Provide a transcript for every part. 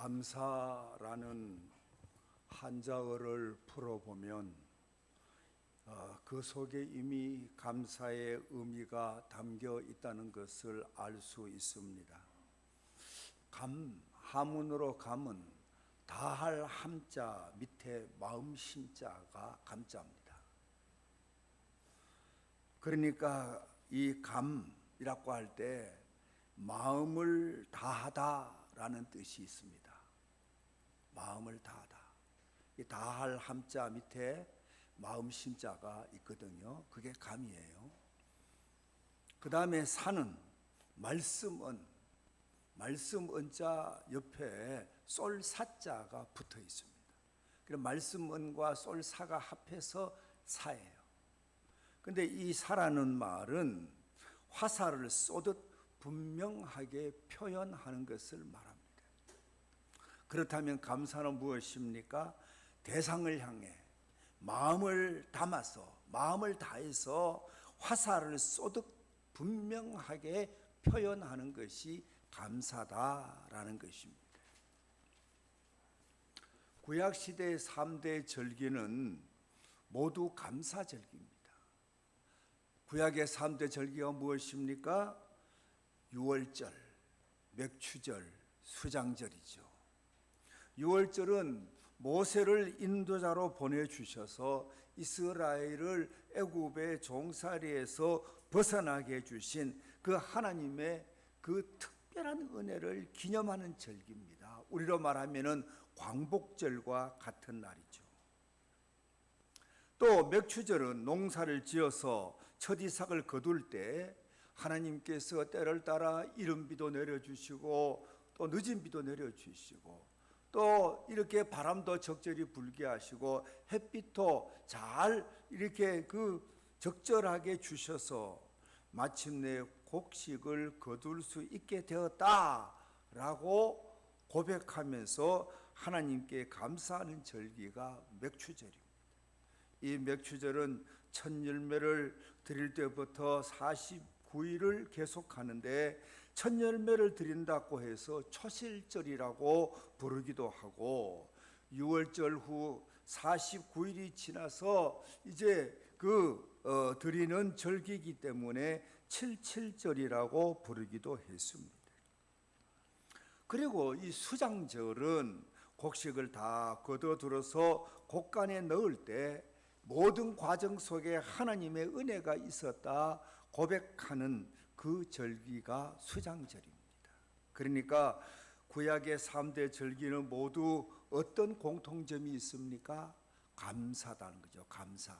감사라는 한자어를 풀어보면 그 속에 이미 감사의 의미가 담겨 있다는 것을 알 수 있습니다. 하문으로 감은 다할 함자 밑에 마음 심자가 감자입니다. 그러니까 이 감이라고 할 때 마음을 다하다라는 뜻이 있습니다. 마음을 다하다. 이 다할 함자 밑에 마음 심자가 있거든요. 그게 감이에요. 그 다음에 사는 말씀은, 말씀 은자 옆에 쏠사자가 붙어 있습니다. 그래서 말씀 은과 쏠사가 합해서 사예요. 근데 이 사라는 말은 화살을 쏘듯 분명하게 표현하는 것을 말합니다. 그렇다면 감사는 무엇입니까? 대상을 향해 마음을 담아서, 마음을 다해서 화살을 쏘듯 분명하게 표현하는 것이 감사다라는 것입니다. 구약시대의 3대 절기는 모두 감사절기입니다. 구약의 3대 절기가 무엇입니까? 유월절, 맥추절, 수장절이죠. 유월절은 모세를 인도자로 보내주셔서 이스라엘을 애굽의 종살이에서 벗어나게 해주신 그 하나님의 그 특별한 은혜를 기념하는 절기입니다. 우리로 말하면 광복절과 같은 날이죠. 또 맥추절은 농사를 지어서 첫 이삭을 거둘 때 하나님께서 때를 따라 이른 비도 내려주시고 또 늦은 비도 내려주시고 또 이렇게 바람도 적절히 불게 하시고 햇빛도 잘 이렇게 적절하게 주셔서 마침내 곡식을 거둘 수 있게 되었다라고 고백하면서 하나님께 감사하는 절기가 맥추절입니다. 이 맥추절은 첫 열매를 드릴 때부터 49일을 계속하는데 첫 열매를 드린다고 해서 초실절이라고 부르기도 하고 6월절 후 49일이 지나서 이제 드리는 절기이기 때문에 77절이라고 부르기도 했습니다. 그리고 이 수장절은 곡식을 다 거둬들어서 곡간에 넣을 때 모든 과정 속에 하나님의 은혜가 있었다 고백하는 그 절기가 수장절입니다. 그러니까 구약의 3대 절기는 모두 어떤 공통점이 있습니까? 감사다는 거죠. 감사.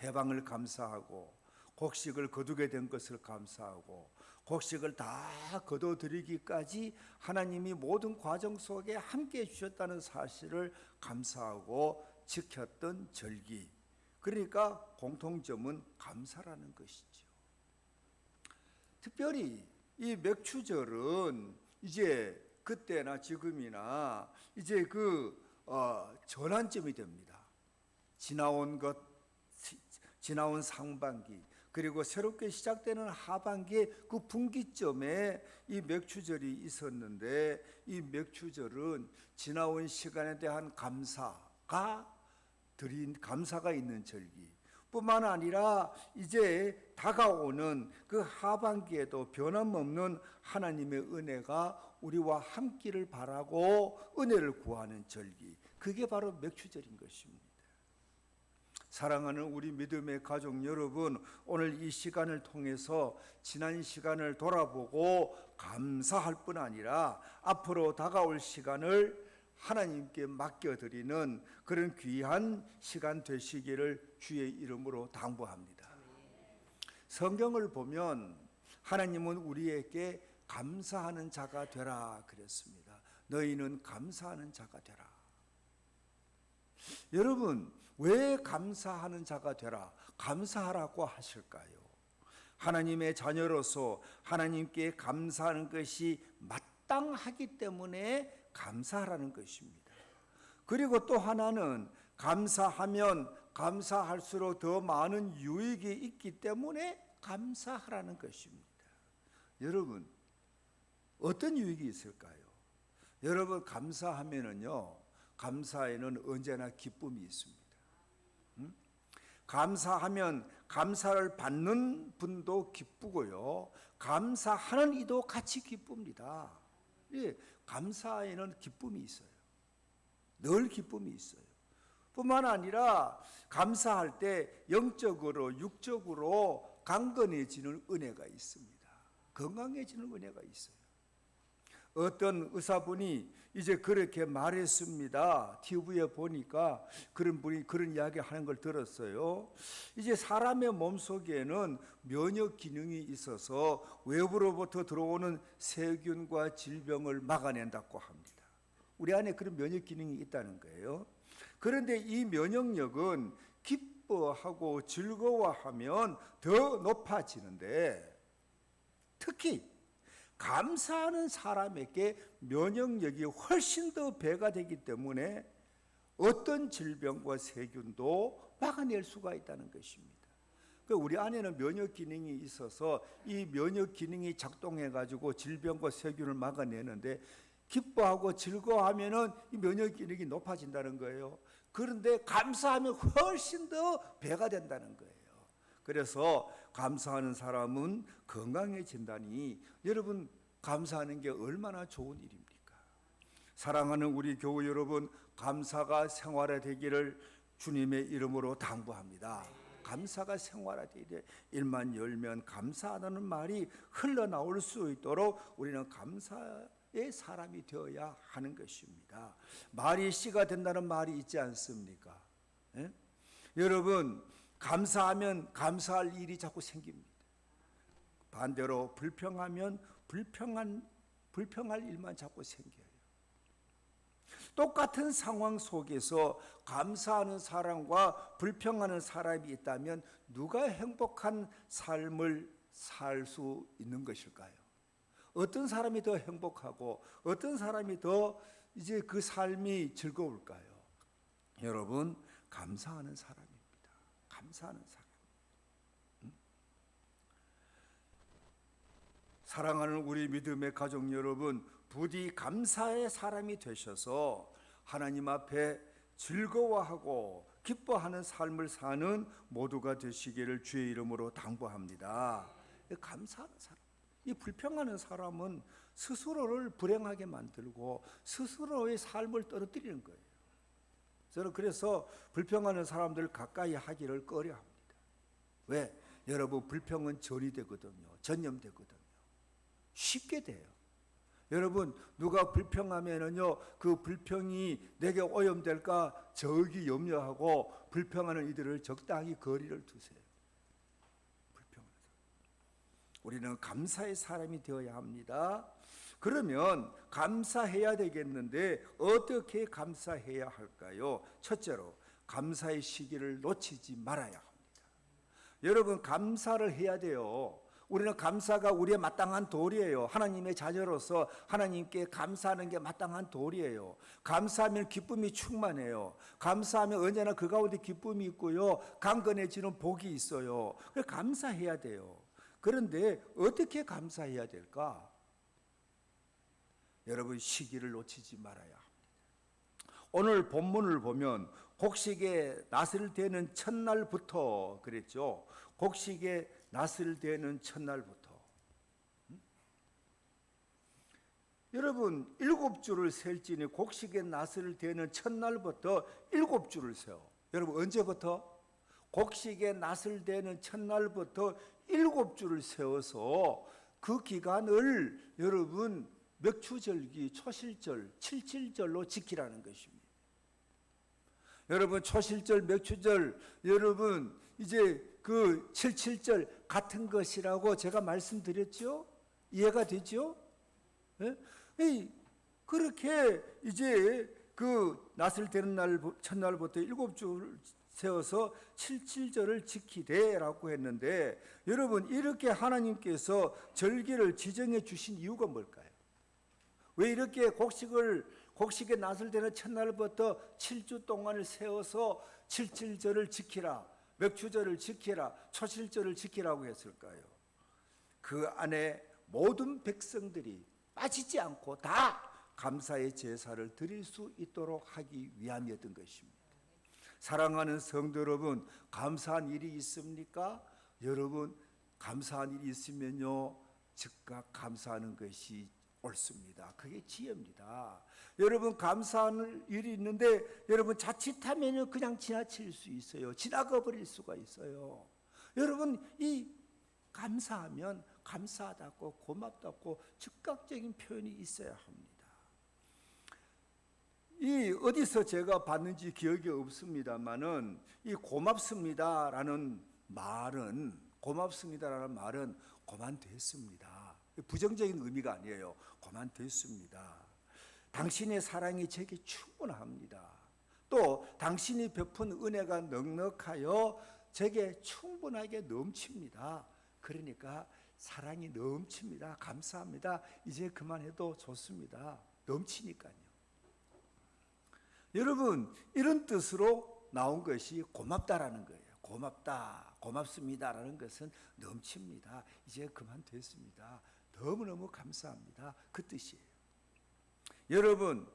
해방을 감사하고 곡식을 거두게 된 것을 감사하고 곡식을 다 거둬들이기까지 하나님이 모든 과정 속에 함께해 주셨다는 사실을 감사하고 지켰던 절기. 그러니까 공통점은 감사라는 것이죠. 특별히 이 맥추절은 이제 그때나 지금이나 이제 전환점이 됩니다. 지나온 상반기 그리고 새롭게 시작되는 하반기에 그 분기점에 이 맥추절이 있었는데 이 맥추절은 지나온 시간에 대한 감사가 있는 절기 뿐만 아니라 이제 다가오는 그 하반기에도 변함없는 하나님의 은혜가 우리와 함께를 바라고 은혜를 구하는 절기, 그게 바로 맥추절인 것입니다. 사랑하는 우리 믿음의 가족 여러분, 오늘 이 시간을 통해서 지난 시간을 돌아보고 감사할 뿐 아니라 앞으로 다가올 시간을 하나님께 맡겨드리는 그런 귀한 시간 되시기를 주의 이름으로 당부합니다. 성경을 보면 하나님은 우리에게 감사하는 자가 되라 그랬습니다. 너희는 감사하는 자가 되라. 여러분, 왜 감사하는 자가 되라, 감사하라고 하실까요? 하나님의 자녀로서 하나님께 감사하는 것이 마땅하기 때문에 감사하라는 것입니다. 그리고 또 하나는 감사하면 감사할수록 더 많은 유익이 있기 때문에 감사하라는 것입니다. 여러분, 어떤 유익이 있을까요? 여러분 감사하면은요, 감사에는 언제나 기쁨이 있습니다. 감사하면 감사를 받는 분도 기쁘고요, 감사하는 이도 같이 기쁩니다. 예, 감사에는 기쁨이 있어요. 늘 기쁨이 있어요. 뿐만 아니라 감사할 때 영적으로 육적으로 강건해지는 은혜가 있습니다. 건강해지는 은혜가 있어요. 어떤 의사분이 이제 그렇게 말했습니다. TV에 보니까 그런 분이 그런 이야기 하는 걸 들었어요. 이제 사람의 몸속에는 면역 기능이 있어서 외부로부터 들어오는 세균과 질병을 막아낸다고 합니다. 우리 안에 그런 면역 기능이 있다는 거예요. 그런데 이 면역력은 기뻐하고 즐거워하면 더 높아지는데, 특히 감사하는 사람에게 면역력이 훨씬 더 배가 되기 때문에 어떤 질병과 세균도 막아낼 수가 있다는 것입니다. 우리 안에는 면역 기능이 있어서 이 면역 기능이 작동해 가지고 질병과 세균을 막아내는데, 기뻐하고 즐거워하면은 이 면역 기능이 높아진다는 거예요. 그런데 감사하면 훨씬 더 배가 된다는 거예요. 그래서 감사하는 사람은 건강해진다니, 여러분 감사하는 게 얼마나 좋은 일입니까? 사랑하는 우리 교우 여러분, 감사가 생활화되기를 주님의 이름으로 당부합니다. 감사가 생활화되되 일만 열면 감사하다는 말이 흘러나올 수 있도록 우리는 감사의 사람이 되어야 하는 것입니다. 말이 씨가 된다는 말이 있지 않습니까? 예? 여러분 감사하면 감사할 일이 자꾸 생깁니다. 반대로 불평하면 불평할 일만 자꾸 생겨요. 똑같은 상황 속에서 감사하는 사람과 불평하는 사람이 있다면 누가 행복한 삶을 살 수 있는 것일까요? 어떤 사람이 더 행복하고 어떤 사람이 더 이제 그 삶이 즐거울까요? 여러분, 감사하는 사람입니다. 감사하는 사람. 사랑하는 우리 믿음의 가족 여러분, 부디 감사의 사람이 되셔서 하나님 앞에 즐거워하고 기뻐하는 삶을 사는 모두가 되시기를 주의 이름으로 당부합니다. 감사하는 사람, 이 불평하는 사람은 스스로를 불행하게 만들고 스스로의 삶을 떨어뜨리는 거예요. 저는 그래서 불평하는 사람들 가까이 하기를 꺼려합니다. 왜? 여러분 불평은 전이 되거든요. 전염되거든요. 쉽게 돼요. 여러분 누가 불평하면은요, 그 불평이 내게 오염될까 저기 염려하고 불평하는 이들을 적당히 거리를 두세요. 불평하는 사람. 우리는 감사의 사람이 되어야 합니다. 그러면 감사해야 되겠는데 어떻게 감사해야 할까요? 첫째로 감사의 시기를 놓치지 말아야 합니다. 여러분 감사를 해야 돼요. 우리는 감사가 우리의 마땅한 도리예요. 하나님의 자녀로서 하나님께 감사하는 게 마땅한 도리예요. 감사하면 기쁨이 충만해요. 감사하면 언제나 그 가운데 기쁨이 있고요, 강건해지는 복이 있어요. 그래서 감사해야 돼요. 그런데 어떻게 감사해야 될까? 여러분 시기를 놓치지 말아야 합니다. 오늘 본문을 보면 곡식의 낫을 대는 첫날부터 그랬죠. 곡식의 낫을 대는 첫날부터. 여러분 7주를 셀지니 곡식의 낫을 대는 첫날부터 7주를 세워. 여러분 언제부터? 곡식의 낫을 대는 첫날부터 7주를 세워서 그 기간을 여러분 맥추절기, 초실절, 칠칠절로 지키라는 것입니다. 여러분 초실절, 맥추절, 여러분 이제 그 칠칠절 같은 것이라고 제가 말씀드렸죠? 이해가 되죠? 네? 그렇게 이제 그 낫을 대는 날 첫날부터 7주를 세워서 칠칠절을 지키되라고 했는데, 여러분 이렇게 하나님께서 절기를 지정해 주신 이유가 뭘까요? 왜 이렇게 곡식의 낫을 대는 첫날부터 7주 동안을 세워서 칠칠절을 지키라, 맥추절을 지키라, 초실절을 지키라고 했을까요? 그 안에 모든 백성들이 빠지지 않고 다 감사의 제사를 드릴 수 있도록 하기 위함이었던 것입니다. 사랑하는 성도 여러분, 감사한 일이 있습니까? 여러분, 감사한 일이 있으면요 즉각 감사하는 것이 옳습니다. 그게 지혜입니다. 여러분, 감사한 일이 있는데 여러분 자칫하면 그냥 지나칠 수 있어요. 지나가 버릴 수가 있어요. 여러분, 이 감사하면 감사하다고 고맙다고 즉각적인 표현이 있어야 합니다. 이 어디서 제가 봤는지 기억이 없습니다만은 이 고맙습니다라는 말은 고만됐습니다. 부정적인 의미가 아니에요. 고만됐습니다. 당신의 사랑이 제게 충분합니다. 또 당신이 베푼 은혜가 넉넉하여 제게 충분하게 넘칩니다. 그러니까 사랑이 넘칩니다. 감사합니다. 이제 그만해도 좋습니다. 넘치니까요. 여러분, 이런 뜻으로 나온 것이 고맙다라는 거예요. 고맙다, 고맙습니다라는 것은 넘칩니다. 이제 그만 됐습니다. 너무너무 감사합니다. 그 뜻이에요. 여러분,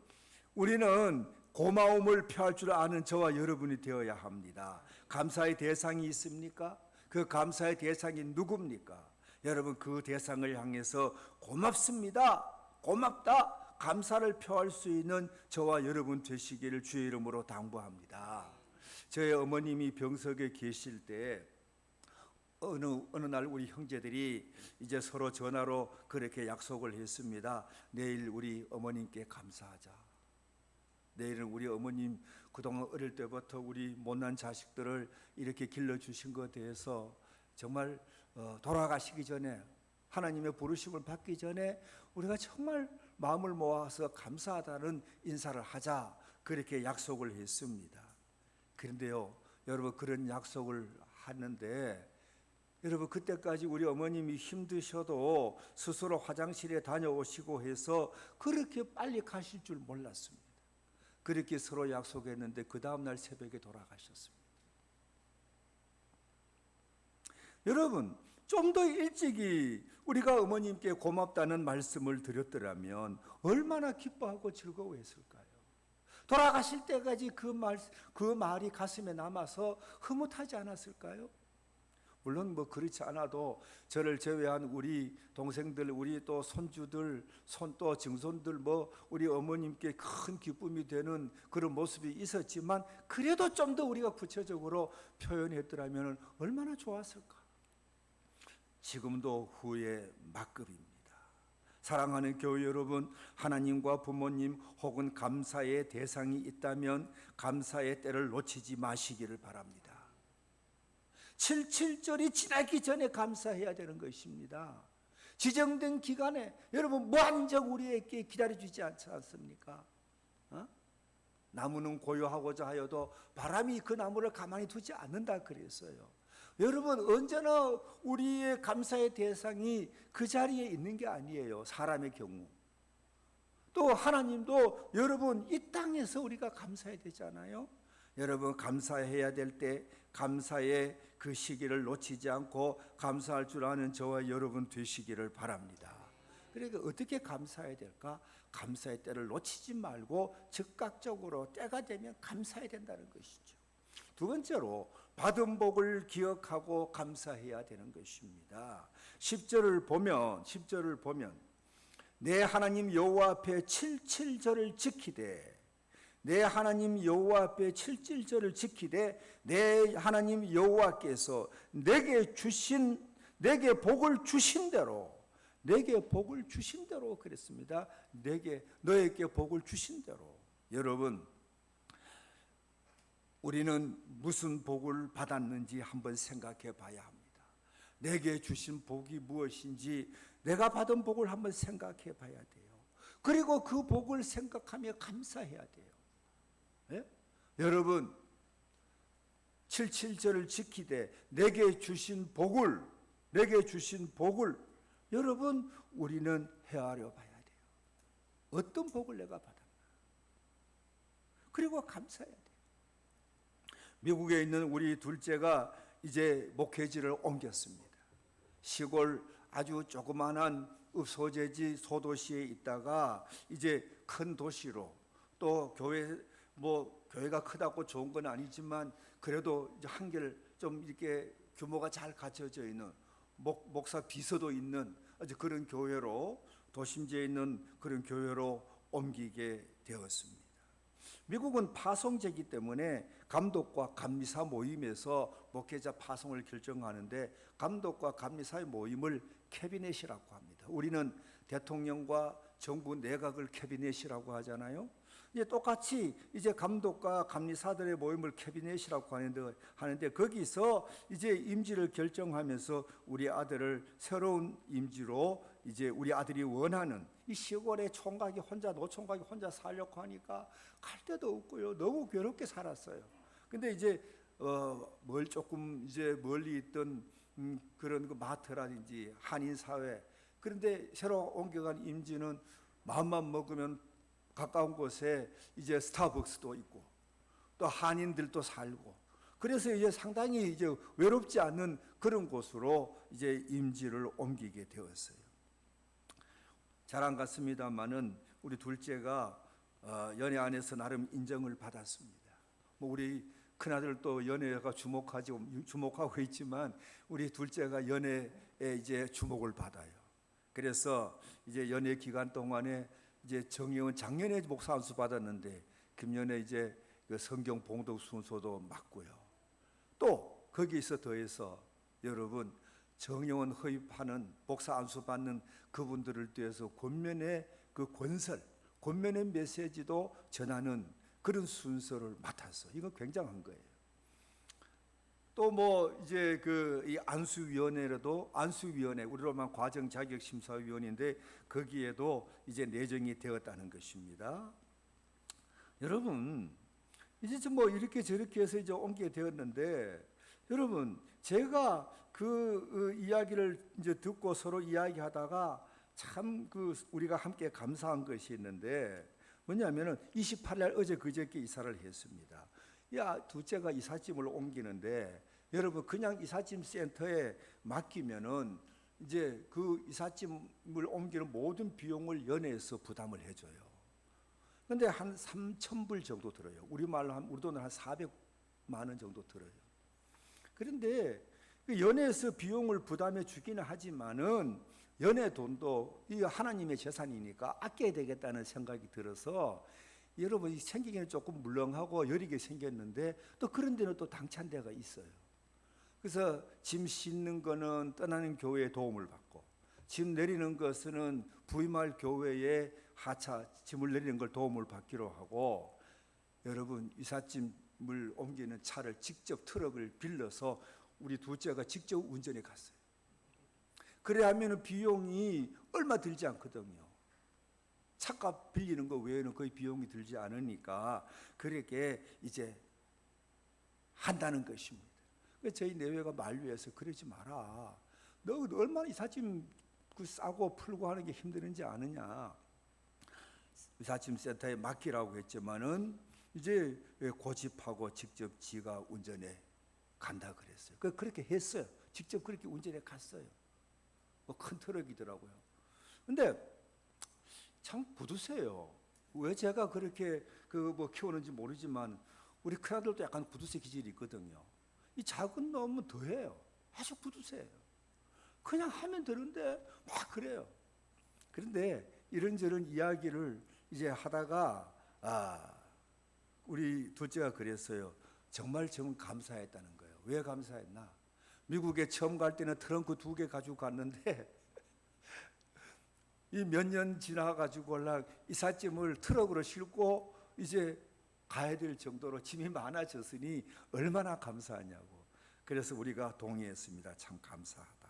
우리는 고마움을 표할 줄 아는 저와 여러분이 되어야 합니다. 감사의 대상이 있습니까? 그 감사의 대상이 누굽니까? 여러분, 그 대상을 향해서 고맙습니다, 고맙다, 감사를 표할 수 있는 저와 여러분 되시기를 주의 이름으로 당부합니다. 저희 어머님이 병석에 계실 때 어느 날 우리 형제들이 이제 서로 전화로 그렇게 약속을 했습니다. 내일 우리 어머님께 감사하자. 내일은 우리 어머님 그동안 어릴 때부터 우리 못난 자식들을 이렇게 길러주신 것에 대해서 정말 돌아가시기 전에, 하나님의 부르심을 받기 전에 우리가 정말 마음을 모아서 감사하다는 인사를 하자, 그렇게 약속을 했습니다. 그런데요, 여러분, 그런 약속을 하는데 여러분, 그때까지 우리 어머님이 힘드셔도 스스로 화장실에 다녀오시고 해서 그렇게 빨리 가실 줄 몰랐습니다. 그렇게 서로 약속했는데 그 다음날 새벽에 돌아가셨습니다. 여러분, 좀 더 일찍이 우리가 어머님께 고맙다는 말씀을 드렸더라면 얼마나 기뻐하고 즐거워했을까요? 돌아가실 때까지 그 말이 가슴에 남아서 흐뭇하지 않았을까요? 물론 그렇지 않아도 저를 제외한 우리 동생들, 우리 또 손주들, 또 증손들, 우리 어머님께 큰 기쁨이 되는 그런 모습이 있었지만 그래도 좀 더 우리가 구체적으로 표현했더라면 얼마나 좋았을까? 지금도 후회 막급입니다. 사랑하는 교회 여러분, 하나님과 부모님 혹은 감사의 대상이 있다면 감사의 때를 놓치지 마시기를 바랍니다. 7.7절이 지나기 전에 감사해야 되는 것입니다. 지정된 기간에 여러분 무한정 우리에게 기다려주지 않지 않습니까? 나무는 고요하고자 하여도 바람이 그 나무를 가만히 두지 않는다 그랬어요. 여러분, 언제나 우리의 감사의 대상이 그 자리에 있는 게 아니에요. 사람의 경우. 또 하나님도 여러분 이 땅에서 우리가 감사해야 되잖아요. 여러분, 감사해야 될 때 감사의 그 시기를 놓치지 않고 감사할 줄 아는 저와 여러분 되시기를 바랍니다. 그러니까 어떻게 감사해야 될까? 감사의 때를 놓치지 말고 즉각적으로 때가 되면 감사해야 된다는 것이죠. 두 번째로 받은 복을 기억하고 감사해야 되는 것입니다. 10절을 보면 내 하나님 여호와 앞에 7.7절을 지키되, 내 하나님 여호와 앞에 7.7절을 지키되 내 하나님 여호와께서 내게 복을 주신 대로, 내게 복을 주신 대로 그랬습니다. 너에게 복을 주신 대로. 여러분, 우리는 무슨 복을 받았는지 한번 생각해 봐야 합니다. 내게 주신 복이 무엇인지 내가 받은 복을 한번 생각해 봐야 돼요. 그리고 그 복을 생각하며 감사해야 돼요. 네? 여러분, 7.7절을 지키되 내게 주신 복을 여러분 우리는 헤아려 봐야 돼요. 어떤 복을 내가 받았나? 그리고 감사해야 돼요. 미국에 있는 우리 둘째가 이제 목회지를 옮겼습니다. 시골 아주 조그만한 소재지 소도시에 있다가 이제 큰 도시로, 또 교회가 크다고 좋은 건 아니지만 그래도 이제 한결 좀 이렇게 규모가 잘 갖춰져 있는 목사 비서도 있는 아주 그런 교회로, 도심지에 있는 그런 교회로 옮기게 되었습니다. 미국은 파송제이기 때문에 감독과 감리사 모임에서 목회자 파송을 결정하는데, 감독과 감리사의 모임을 캐비넷이라고 합니다. 우리는 대통령과 정부 내각을 캐비넷이라고 하잖아요. 이제 똑같이 이제 감독과 감리사들의 모임을 캐비넷이라고 하는데 거기서 이제 임지를 결정하면서 우리 아들을 새로운 임지로, 이제 우리 아들이 원하는 이 시골의 노총각이 혼자 살려고 하니까 갈 데도 없고요. 너무 괴롭게 살았어요. 근데 이제 조금 이제 멀리 있던 그런 그 마트라든지 한인 사회, 그런데 새로 옮겨간 임지는 마음만 먹으면 가까운 곳에 이제 스타벅스도 있고 또 한인들도 살고, 그래서 이제 상당히 이제 외롭지 않는 그런 곳으로 이제 임지를 옮기게 되었어요. 잘 안 갔습니다만은 우리 둘째가 연예 안에서 나름 인정을 받았습니다. 우리 큰아들도 연예가 주목하고 있지만 우리 둘째가 연예에 이제 주목을 받아요. 그래서 이제 연예 기간 동안에 이제 정의원 작년에 목사 안수 받았는데 금년에 이제 그 성경 봉독 순서도 맡고요. 또 거기서 더해서 여러분, 정의원 허입하는 목사 안수 받는 그분들을 위해서 권면의 그 권면의 메시지도 전하는 그런 순서를 맡았어. 이거 굉장한 거예요. 또 이제 이 안수위원회, 우리로 말하면 과정자격심사위원인데 거기에도 이제 내정이 되었다는 것입니다. 여러분, 이제 이렇게 저렇게 해서 이제 옮기게 되었는데, 여러분, 제가 그 이야기를 이제 듣고 서로 이야기하다가 참 우리가 함께 감사한 것이 있는데, 뭐냐면은 28일 어제 그저께 이사를 했습니다. 둘째가 이삿짐을 옮기는데, 여러분, 그냥 이삿짐 센터에 맡기면은 이제 그 이삿짐을 옮기는 모든 비용을 연회에서 부담을 해줘요. 근데 한 3,000불 정도 들어요. 우리 돈으로 한 400만 원 정도 들어요. 그런데 연회에서 비용을 부담해 주기는 하지만은 연회 돈도 이 하나님의 재산이니까 아껴야 되겠다는 생각이 들어서, 여러분, 생기기는 조금 물렁하고 여리게 생겼는데 또 그런 데는 또 당찬 데가 있어요. 그래서 짐 싣는 거는 떠나는 교회의 도움을 받고, 짐 내리는 것은 부임할 교회의 하차 짐을 내리는 걸 도움을 받기로 하고, 여러분, 이삿짐을 옮기는 차를 직접 트럭을 빌려서 우리 둘째가 직접 운전해 갔어요. 그래 하면 비용이 얼마 들지 않거든요. 차값 빌리는 거 외에는 거의 비용이 들지 않으니까 그렇게 이제 한다는 것입니다. 저희 내외가 만류해서 그러지 마라. 너 얼마나 이삿짐 싸고 풀고 하는 게 힘드는지 아느냐. 이삿짐 센터에 맡기라고 했지만은 이제 고집하고 직접 지가 운전해 간다 그랬어요. 그렇게 했어요. 직접 그렇게 운전해 갔어요. 큰 트럭이더라고요. 근데 참 구두쇠요. 왜 제가 그렇게 키우는지 모르지만 우리 큰아들도 약간 구두쇠 기질이 있거든요. 이 작은 놈은 더해요. 아주 구두쇠예요. 그냥 하면 되는데 막 그래요. 그런데 이런저런 이야기를 이제 하다가 우리 둘째가 그랬어요. 정말 감사했다는 거예요. 왜 감사했나? 미국에 처음 갈 때는 트렁크 2개 가지고 갔는데 이 몇 년 지나가지고 이삿짐을 트럭으로 싣고 이제 가야 될 정도로 짐이 많아졌으니 얼마나 감사하냐고. 그래서 우리가 동의했습니다. 참 감사하다.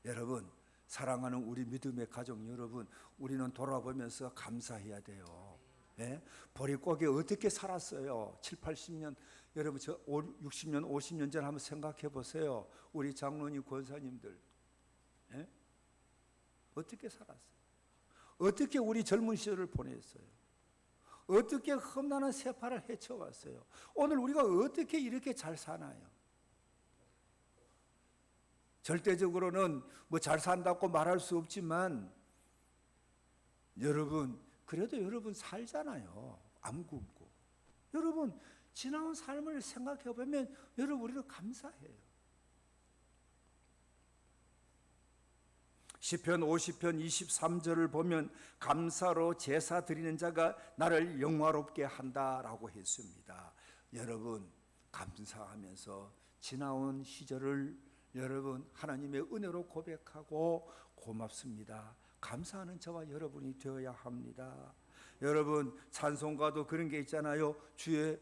여러분, 사랑하는 우리 믿음의 가족 여러분, 우리는 돌아보면서 감사해야 돼요. 예? 보릿고개 어떻게 살았어요? 7, 80년, 여러분 60년, 50년 전 한번 생각해 보세요. 우리 장로님, 권사님들 어떻게 살았어요? 어떻게 우리 젊은 시절을 보냈어요? 어떻게 험난한 세파를 헤쳐왔어요? 오늘 우리가 어떻게 이렇게 잘 사나요? 절대적으로는 뭐 잘 산다고 말할 수 없지만 여러분 그래도 여러분 살잖아요. 안 굶고. 여러분 지나온 삶을 생각해 보면 여러분 우리는 감사해요. 시편 50편 23절을 보면 감사로 제사 드리는 자가 나를 영화롭게 한다라고 했습니다. 여러분 감사하면서 지나온 시절을 여러분 하나님의 은혜로 고백하고 고맙습니다. 감사하는 저와 여러분이 되어야 합니다. 여러분 찬송가도 그런 게 있잖아요. 주의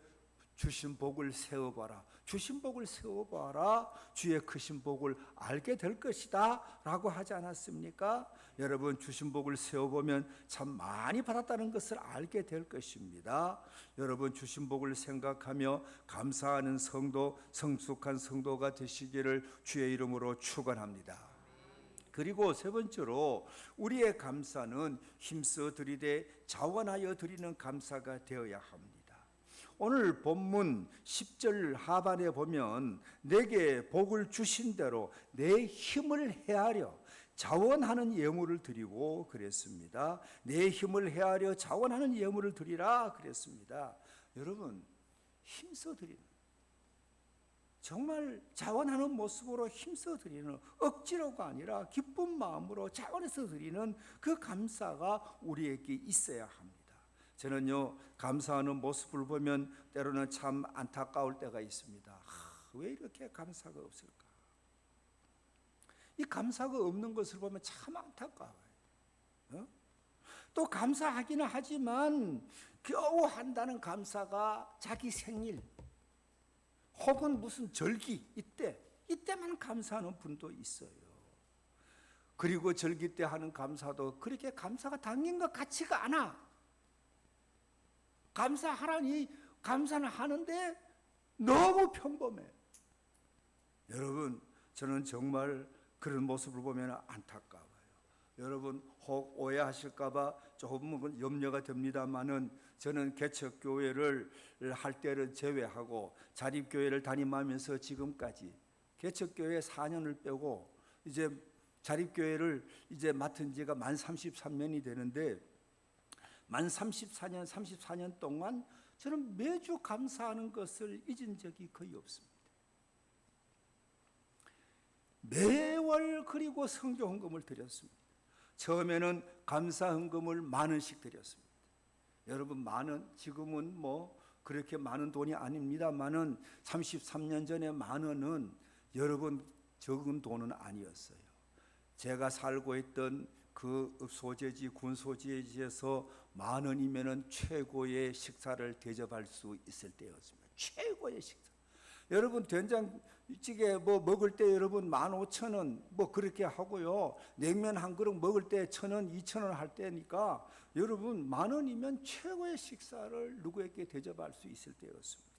주신 복을 세어봐라. 주신 복을 세어봐라. 주의 크신 복을 알게 될 것이다 라고 하지 않았습니까? 여러분 주신 복을 세어보면 참 많이 받았다는 것을 알게 될 것입니다. 여러분 주신 복을 생각하며 감사하는 성도, 성숙한 성도가 되시기를 주의 이름으로 축원합니다. 그리고 세 번째로 우리의 감사는 힘써 드리되 자원하여 드리는 감사가 되어야 합니다. 오늘 본문 10절 하반에 보면 내게 복을 주신 대로 내 힘을 헤아려 자원하는 예물을 드리고 그랬습니다. 내 힘을 헤아려 자원하는 예물을 드리라 그랬습니다. 여러분 힘써 드리는, 정말 자원하는 모습으로 힘써 드리는, 억지로가 아니라 기쁜 마음으로 자원해서 드리는 그 감사가 우리에게 있어야 합니다. 저는요 감사하는 모습을 보면 때로는 참 안타까울 때가 있습니다. 왜 이렇게 감사가 없을까? 이 감사가 없는 것을 보면 참 안타까워요. 또 감사하기는 하지만 겨우 한다는 감사가 자기 생일 혹은 무슨 절기 이때만 감사하는 분도 있어요. 그리고 절기 때 하는 감사도 그렇게 감사가 당긴 것 같지가 않아. 감사하라니 감사는 하는데 너무 평범해. 여러분 저는 정말 그런 모습을 보면 안타까워요. 여러분 혹 오해하실까 봐 조금은 염려가 됩니다만은 저는 개척교회를 할 때를 제외하고 자립교회를 담임하면서 지금까지 개척교회 4년을 빼고 이제 자립교회를 이제 맡은 지가 만 33년이 되는데 만 34년 동안 저는 매주 감사하는 것을 잊은 적이 거의 없습니다. 매월 그리고 성교 헌금을 드렸습니다. 처음에는 감사 헌금을 10,000원씩 드렸습니다. 여러분 10,000원 지금은 뭐 그렇게 많은 돈이 아닙니다만은 33년 전에 10,000원은 여러분 적은 돈은 아니었어요. 제가 살고 있던 그 소재지 군소재지에서 10,000원이면은 최고의 식사를 대접할 수 있을 때였습니다. 최고의 식사. 여러분 된장찌개 뭐 먹을 때 여러분 15,000원 뭐 그렇게 하고요. 냉면 한 그릇 먹을 때 1,000원, 2,000원 할 때니까 여러분 10,000원이면 최고의 식사를 누구에게 대접할 수 있을 때였습니다.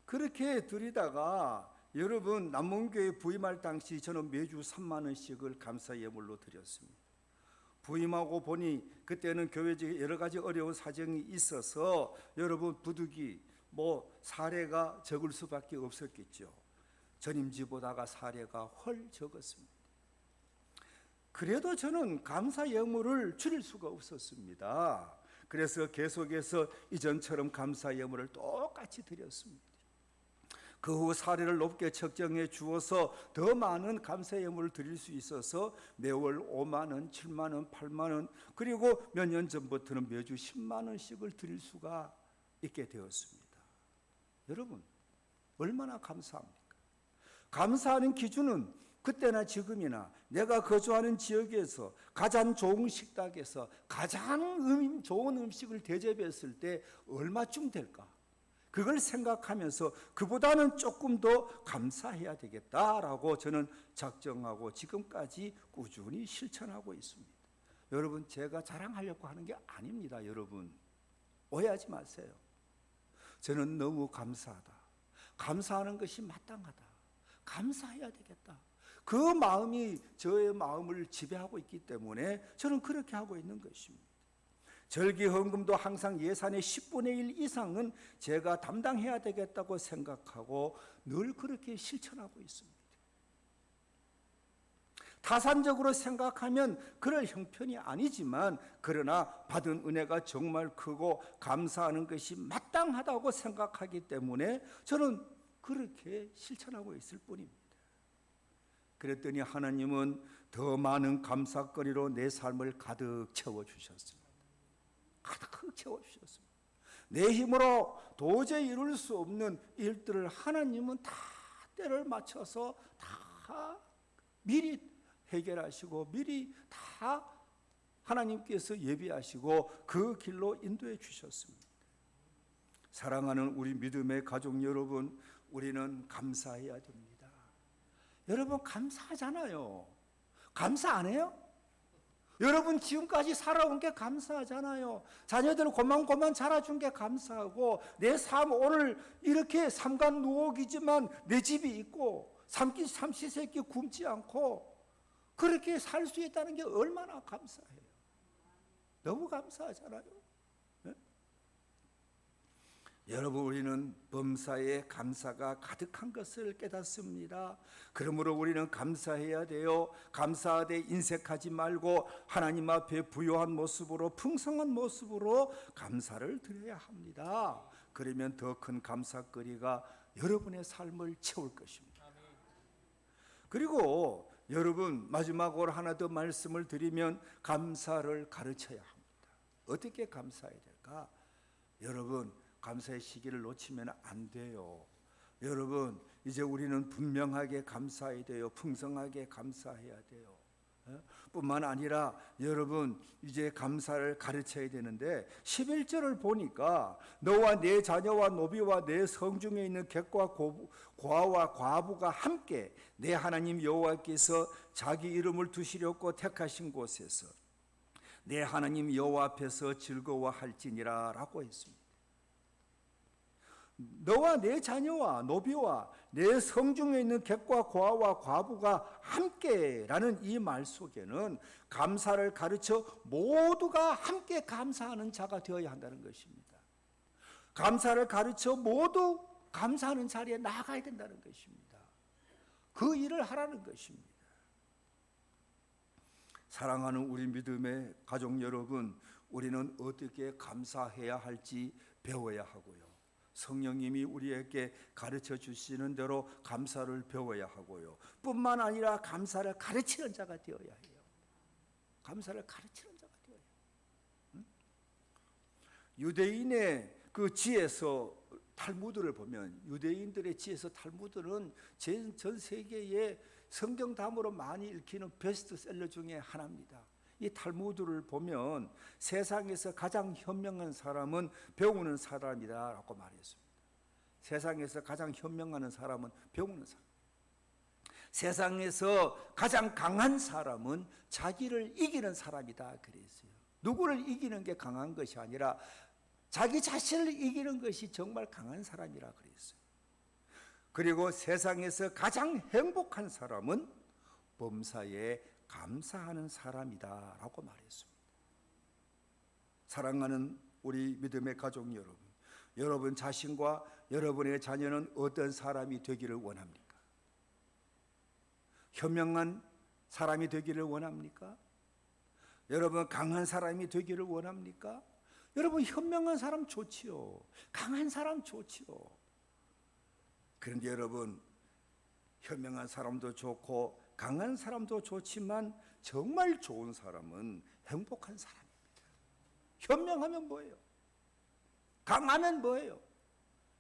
그렇게 드리다가 여러분 남문교회 부임할 당시 저는 매주 30,000원씩을 감사 예물로 드렸습니다. 부임하고 보니 그때는 교회에 여러 가지 어려운 사정이 있어서 여러분 부득이 뭐 사례가 적을 수밖에 없었겠죠. 전임지보다가 사례가 훨 적었습니다. 그래도 저는 감사 예물을 줄일 수가 없었습니다. 그래서 계속해서 이전처럼 감사 예물을 똑같이 드렸습니다. 그 후 사례를 높게 책정해 주어서 더 많은 감사 예물을 드릴 수 있어서 매월 50,000원, 70,000원, 80,000원 그리고 몇 년 전부터는 매주 100,000원씩을 드릴 수가 있게 되었습니다. 여러분 얼마나 감사합니까? 감사하는 기준은 그때나 지금이나 내가 거주하는 지역에서 가장 좋은 식탁에서 가장 좋은 음식을 대접했을 때 얼마쯤 될까? 그걸 생각하면서 그보다는 조금 더 감사해야 되겠다라고 저는 작정하고 지금까지 꾸준히 실천하고 있습니다. 여러분 제가 자랑하려고 하는 게 아닙니다. 여러분 오해하지 마세요. 저는 너무 감사하다. 감사하는 것이 마땅하다. 감사해야 되겠다. 그 마음이 저의 마음을 지배하고 있기 때문에 저는 그렇게 하고 있는 것입니다. 절기 헌금도 항상 예산의 10분의 1 이상은 제가 담당해야 되겠다고 생각하고 늘 그렇게 실천하고 있습니다. 타산적으로 생각하면 그럴 형편이 아니지만, 그러나 받은 은혜가 정말 크고 감사하는 것이 마땅하다고 생각하기 때문에 저는 그렇게 실천하고 있을 뿐입니다. 그랬더니 하나님은 더 많은 감사거리로 내 삶을 가득 채워주셨습니다. 가득 채워주셨습니다. 내 힘으로 도저히 이룰 수 없는 일들을 하나님은 다 때를 맞춰서 다 미리 해결하시고 미리 다 하나님께서 예비하시고 그 길로 인도해 주셨습니다. 사랑하는 우리 믿음의 가족 여러분, 우리는 감사해야 됩니다. 여러분 감사하잖아요. 감사 안 해요? 여러분 지금까지 살아온 게 감사하잖아요. 자녀들 고만고만 자라준 게 감사하고, 내 삶 오늘 이렇게 삼간누옥이지만 내 집이 있고 삼시세끼 굶지 않고 그렇게 살 수 있다는 게 얼마나 감사해요. 너무 감사하잖아요. 네? 여러분, 우리는 범사에 감사가 가득한 것을 깨닫습니다. 그러므로 우리는 감사해야 돼요. 감사하되 인색하지 말고 하나님 앞에 부요한 모습으로, 풍성한 모습으로 감사를 드려야 합니다. 그러면 더 큰 감사거리가 여러분의 삶을 채울 것입니다. 그리고 여러분, 마지막으로 하나 더 말씀을 드리면 감사를 가르쳐야 합니다. 어떻게 감사해야 될까? 여러분, 감사의 시기를 놓치면 안 돼요. 여러분, 이제 우리는 분명하게 감사해야 돼요. 풍성하게 감사해야 돼요. 뿐만 아니라 여러분, 이제 감사를 가르쳐야 되는데 11절을 보니까 너와 내 자녀와 노비와 내 성중에 있는 객과 고아와 과부가 함께 내 하나님 여호와께서 자기 이름을 두시려고 택하신 곳에서 내 하나님 여호와 앞에서 즐거워할지니라 라고 했습니다. 너와 내 자녀와 노비와 내 성중에 있는 객과 고아와 과부가 함께라는 이 말 속에는 감사를 가르쳐 모두가 함께 감사하는 자가 되어야 한다는 것입니다. 감사를 가르쳐 모두 감사하는 자리에 나가야 된다는 것입니다. 그 일을 하라는 것입니다. 사랑하는 우리 믿음의 가족 여러분, 우리는 어떻게 감사해야 할지 배워야 하고요. 성령님이 우리에게 가르쳐 주시는 대로 감사를 배워야 하고요. 뿐만 아니라 감사를 가르치는 자가 되어야 해요. 감사를 가르치는 자가 되어야 해요. 유대인의 그 지에서 탈무드를 보면, 유대인들의 지에서 탈무드는 전 세계에 성경담으로 많이 읽히는 베스트셀러 중에 하나입니다. 이 탈무드를 보면 세상에서 가장 현명한 사람은 배우는 사람이다 라고 말했습니다. 세상에서 가장 현명한 사람은 배우는 사람. 세상에서 가장 강한 사람은 자기를 이기는 사람이다 그랬어요. 누구를 이기는 게 강한 것이 아니라 자기 자신을 이기는 것이 정말 강한 사람이라 그랬어요. 그리고 세상에서 가장 행복한 사람은 범사에 감사하는 사람이다 라고 말했습니다. 사랑하는 우리 믿음의 가족 여러분, 여러분 자신과 여러분의 자녀는 어떤 사람이 되기를 원합니까? 현명한 사람이 되기를 원합니까? 여러분 강한 사람이 되기를 원합니까? 여러분 현명한 사람 좋지요. 강한 사람 좋지요. 그런데 여러분, 현명한 사람도 좋고 강한 사람도 좋지만 정말 좋은 사람은 행복한 사람입니다. 현명하면 뭐예요? 강하면 뭐예요?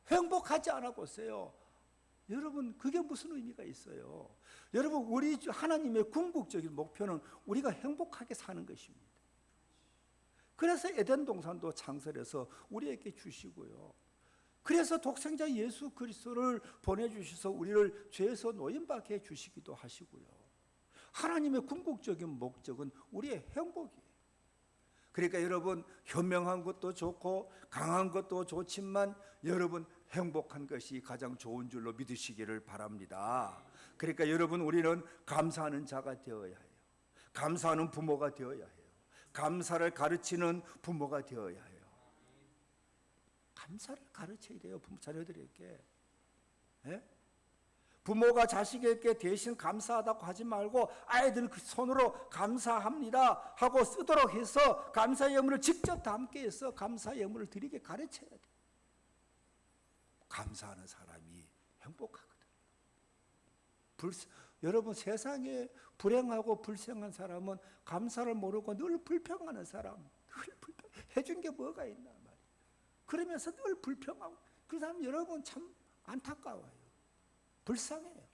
행복하지 않아 보세요. 여러분 그게 무슨 의미가 있어요? 여러분, 우리 하나님의 궁극적인 목표는 우리가 행복하게 사는 것입니다. 그래서 에덴 동산도 창설해서 우리에게 주시고요. 그래서 독생자 예수 그리스도를 보내주셔서 우리를 죄에서 노임받게 해주시기도 하시고요. 하나님의 궁극적인 목적은 우리의 행복이에요. 그러니까 여러분, 현명한 것도 좋고 강한 것도 좋지만 여러분 행복한 것이 가장 좋은 줄로 믿으시기를 바랍니다. 그러니까 여러분, 우리는 감사하는 자가 되어야 해요. 감사하는 부모가 되어야 해요. 감사를 가르치는 부모가 되어야 해요. 감사를 가르쳐야 돼요. 부모 자녀들에게. 예? 부모가 자식에게 대신 감사하다고 하지 말고 아이들 그 손으로 감사합니다 하고 쓰도록 해서 감사의 의무를 직접 담게 해서 감사의 의무를 드리게 가르쳐야 돼요. 감사하는 사람이 행복하거든요. 여러분, 세상에 불행하고 불쌍한 사람은 감사를 모르고 늘 불평하는 사람, 해준 게 뭐가 있나 말이에요. 그러면서 늘 불평하고, 그 사람 여러분 참 안타까워요. 불쌍해요.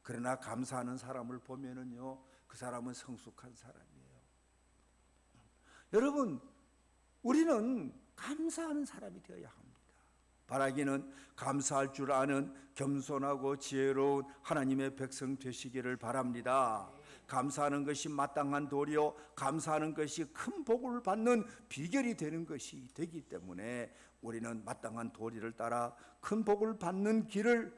그러나 감사하는 사람을 보면은요, 그 사람은 성숙한 사람이에요. 여러분, 우리는 감사하는 사람이 되어야 합니다. 바라기는 감사할 줄 아는 겸손하고 지혜로운 하나님의 백성 되시기를 바랍니다. 감사하는 것이 마땅한 도리요, 감사하는 것이 큰 복을 받는 비결이 되는 것이 되기 때문에 우리는 마땅한 도리를 따라 큰 복을 받는 길을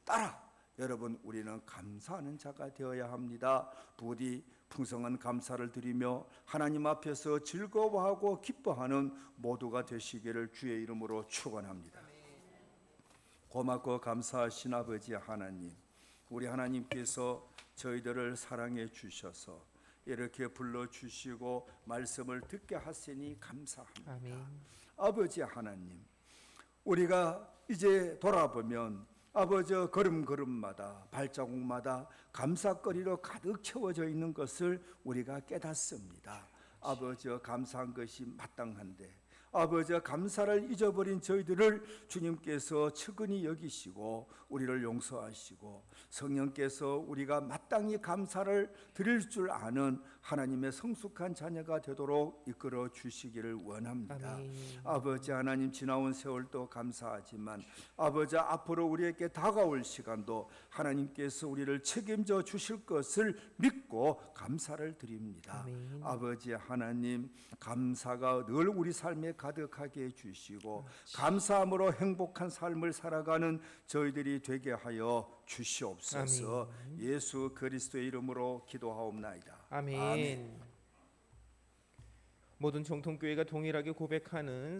따라 여러분, 우리는 감사하는 자가 되어야 합니다. 부디 풍성한 감사를 드리며 하나님 앞에서 즐거워하고 기뻐하는 모두가 되시기를 주의 이름으로 축원합니다. 고맙고 감사하신 아버지 하나님, 우리 하나님께서 저희들을 사랑해 주셔서 이렇게 불러주시고 말씀을 듣게 하시니 감사합니다. 아멘. 아버지 하나님, 우리가 이제 돌아보면 아버지 걸음걸음마다 발자국마다 감사거리로 가득 채워져 있는 것을 우리가 깨닫습니다. 아버지 감사한 것이 마땅한데 아버지 감사를 잊어버린 저희들을 주님께서 측은히 여기시고 우리를 용서하시고 성령께서 우리가 마땅히 감사를 드릴 줄 아는 하나님의 성숙한 자녀가 되도록 이끌어 주시기를 원합니다. 아멘. 아버지 하나님, 지나온 세월도 감사하지만 아버지 앞으로 우리에게 다가올 시간도 하나님께서 우리를 책임져 주실 것을 믿고 감사를 드립니다. 아멘. 아버지 하나님, 감사가 늘 우리 삶에 가득하게 해주시고 감사함으로 행복한 삶을 살아가는 저희들이 되게 하여 주시옵소서. 아멘. 예수 그리스도의 이름으로 기도하옵나이다. 아멘. 모든 정통교회가 동일하게 고백하는